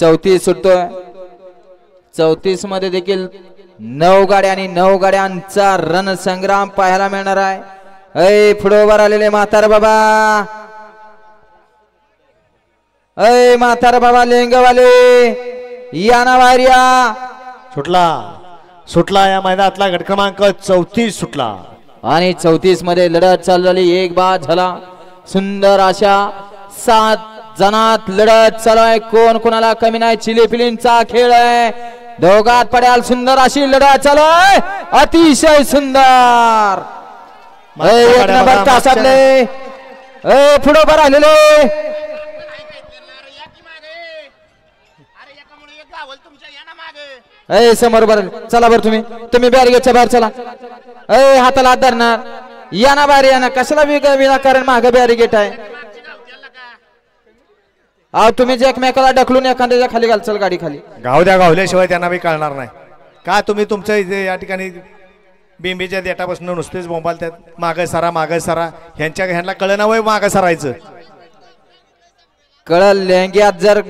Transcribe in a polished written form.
34 सुटतोय 34 मध्ये देखील 9 गाड्या आणि 9 गाड्यांचा रणसंग्राम पाहायला मिळणार आहे. ऐ पुढे उभा आलेले म्हातार बाबा, ऐ म्हातार बाबा लेंगवाले याना वारिया सुटला सुटला या मैदानातला गट क्रमांक 34 सुटला आणि 34 मध्ये लढत चालू झाली. एक बाद झाला. सुंदर अशा 7 जणात लढत चालू आहे. कोण कोणाला कमी नाही. चिलीपिलींचा खेळ आहे. दोघात पड्याल सुंदर अशी लढत चालू आहे. अतिशय सुंदर. एक नंबर तासातले पुढे उभं राहिलेले समोर बर चला बर तुम्ही बॅरिगेटच्या बाहेर चला. हाताला हात धरणार या ना बाहेर या ना. कशाला विनाकारण मागे बॅरिगेट आहे. तुम्ही जे एकमेकाला ढकलून एखाद्याच्या खाली घालचाल गाडी खाली गाव द्या. गावल्याशिवाय त्यांना बी कळणार नाही का तुम्ही तुमच्या इथे या ठिकाणी बिंबीच्या देटापासून नुसतेच बोंबाल त्यात मागे सरा ह्यांना कळना वय मागे सरायचं कळल लेंग्यात जर